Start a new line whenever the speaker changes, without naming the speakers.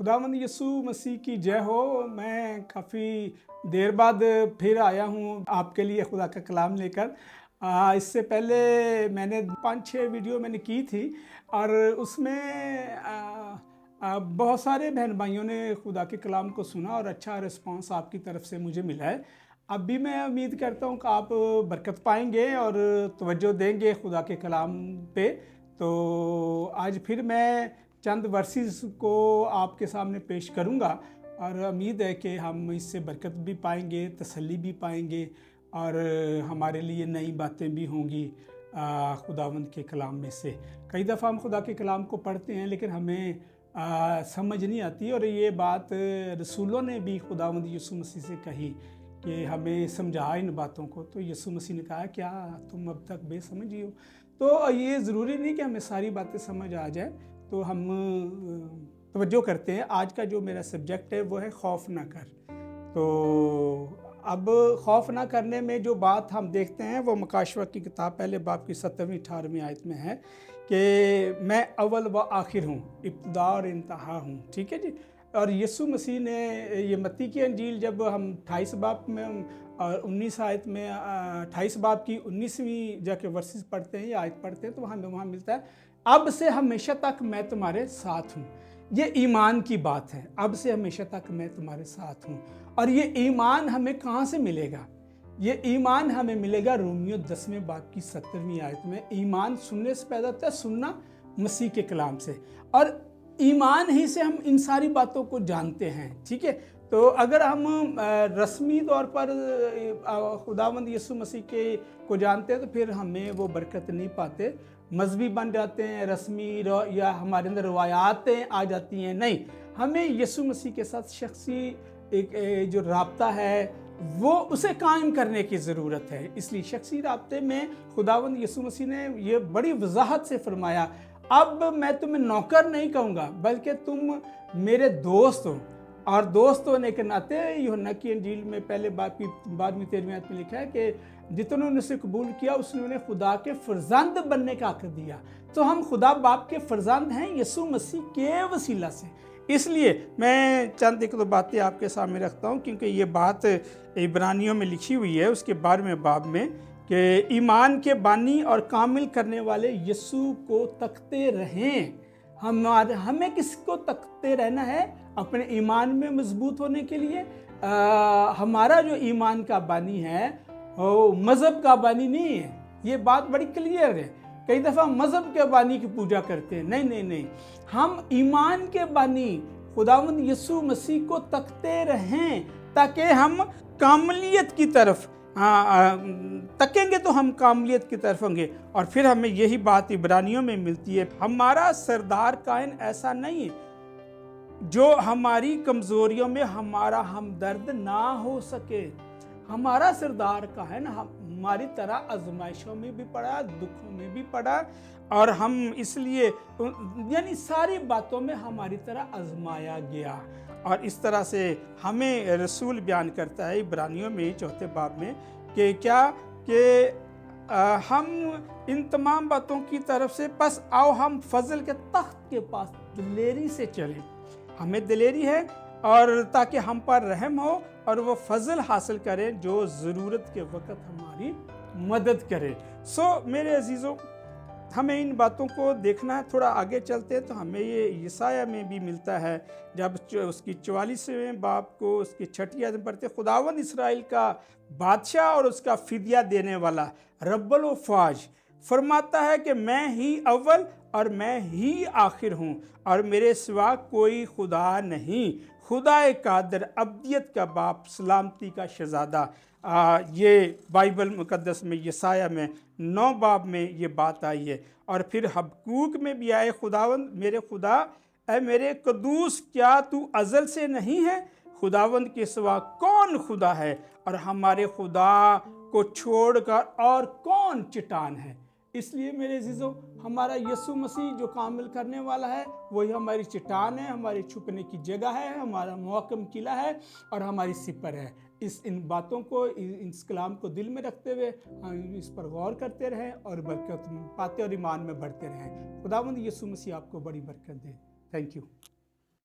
खुदावंद यसू मसीह की जय हो। मैं काफ़ी देर बाद फिर आया हूँ आपके लिए खुदा का कलाम लेकर। इससे पहले मैंने 5-6 वीडियो मैंने की थी और उसमें बहुत सारे बहन भाइयों ने खुदा के कलाम को सुना और अच्छा रिस्पांस आपकी तरफ से मुझे मिला है। अब भी मैं उम्मीद करता हूँ कि आप बरकत पाएंगे और तवज्जो देंगे खुदा के कलाम पे। तो आज फिर मैं चंद वर्सेस को आपके सामने पेश करूंगा और उम्मीद है कि हम इससे बरकत भी पाएंगे, तसल्ली भी पाएंगे और हमारे लिए नई बातें भी होंगी खुदावंद के कलाम में से। कई दफ़ा हम खुदा के कलाम को पढ़ते हैं लेकिन हमें समझ नहीं आती, और ये बात रसूलों ने भी खुदावंद यीशु मसीह से कही कि हमें समझा इन बातों को। तो यीशु मसीह ने कहा, क्या तुम अब तक बेसमझ ही हो? तो ये ज़रूरी नहीं कि हमें सारी बातें समझ आ जाए। तो हम तवज्जो करते हैं। आज का जो मेरा सब्जेक्ट है वो है खौफ ना कर। तो अब खौफ ना करने में जो बात हम देखते हैं वो मकाशवा की किताब पहले बाब की 17वीं-18वीं आयत में है कि मैं अव्वल व आखिर हूँ, इब्तिदा और इंतहा हूँ। ठीक है जी। और यीशु मसीह ने ये मत्ती की अंजील जब हम 28 बाब में और 19 आयत में 28 बाब की 19वीं जाके वर्सेस पढ़ते हैं या आयत पढ़ते हैं तो हमें वहाँ मिलता है, अब से हमेशा तक मैं तुम्हारे साथ हूँ। ये ईमान की बात है, अब से हमेशा तक मैं तुम्हारे साथ हूँ। और ये ईमान हमें कहाँ से मिलेगा? ये ईमान हमें मिलेगा रोमियो 10वें बाब की 17वीं आयत में। ईमान सुनने से पैदा होता है, सुनना मसीह के कलाम से, और ईमान ही से हम इन सारी बातों को जानते हैं। ठीक है। तो अगर हम रस्मी तौर पर खुदावंद यीशु मसीह के को जानते हैं तो फिर हमें वो बरकत नहीं पाते, मजहबी बन जाते हैं, रस्मी या हमारे अंदर रवायातें आ जाती हैं। नहीं, हमें यीशु मसीह के साथ शख्सी एक जो राब्ता है वो उसे कायम करने की ज़रूरत है। इसलिए शख्सी राब्ते में खुदावंद यीशु मसीह ने ये बड़ी वजाहत से फरमाया, अब मैं तुम्हें नौकर नहीं कहूँगा बल्कि तुम मेरे दोस्त हो। और दोस्त होने के नाते यूहन्ना की अंजील में पहले बाब की 12वीं-13वीं आयत में लिखा है कि जितनों ने उसे कबूल किया उसने उन्हें खुदा के फर्जंद बनने का हक दिया। तो हम खुदा बाप के फर्जंद हैं यीशु मसीह के वसीला से। इसलिए मैं चंद एक दो बातें आपके सामने रखता हूँ, क्योंकि ये बात इब्रानियों में लिखी हुई है उसके 12वें बाब में कि ईमान के बानी और कामिल करने वाले यीशु को तकते रहें। हमें किसको तकते रहना है? अपने ईमान में मजबूत होने के लिए। हमारा जो ईमान का बानी है वो मज़हब का बानी नहीं है। ये बात बड़ी क्लियर है। कई दफ़ा मज़हब के बानी की पूजा करते हैं। नहीं नहीं नहीं, हम ईमान के बानी खुदावंद यीशु मसीह को तकते रहें ताकि हम कामलियत की तरफ तकेंगे तो हम कामलियत की तरफ होंगे। और फिर हमें यही बात इब्रानियों में मिलती है, हमारा सरदार कायन ऐसा नहीं है जो हमारी कमज़ोरियों में हमारा हमदर्द ना हो सके। हमारा सरदार कायन हमारी तरह आजमाइशों में भी पड़ा, दुखों में भी पड़ा, और हम इसलिए यानी सारी बातों में हमारी तरह आजमाया गया। और इस तरह से हमें रसूल बयान करता है इब्रानियों में 4 बाब में कि क्या कि हम इन तमाम बातों की तरफ से बस आओ हम फजल के तख्त के पास दिलेरी से चलें। हमें दिलेरी है और ताकि हम पर रहम हो और वो फजल हासिल करें जो ज़रूरत के वक़्त हमारी मदद करे। मेरे अजीज़ों, हमें इन बातों को देखना है। थोड़ा आगे चलते हैं तो हमें ये यसाया में भी मिलता है, जब उसकी 44वें बाब को उसकी 6ठी आयत में पढ़ते, खुदावंद इसराइल का बादशाह और उसका फिदिया देने वाला रब्बुल वफ़ाज फरमाता है कि मैं ही अव्वल और मैं ही आखिर हूँ और मेरे सिवा कोई खुदा नहीं। खुदा कादर, अब्दियत का बाप, सलामती का शहज़ादा। ये बाइबल मुकद्दस में यसाया में 9 बाब में ये बात आई है। और फिर हबकूक में भी आए, खुदावंद मेरे खुदा ऐ मेरे कदूस, क्या तू अज़ल से नहीं है? खुदावंद के सिवा कौन खुदा है और हमारे खुदा को छोड़कर और कौन चट्टान है? इसलिए मेरे अज़ीज़ों, हमारा यीशु मसीह जो कामिल करने वाला है वही हमारी चट्टान है, हमारे छुपने की जगह है, हमारा मुहक्कम किला है और हमारी सिपर है। इन बातों को, इस कलाम को दिल में रखते हुए हम इस पर गौर करते रहें और बरकत पाते और ईमान में बढ़ते रहें। खुदावंद यीशु मसीह आपको बड़ी बरकत दे। Thank you.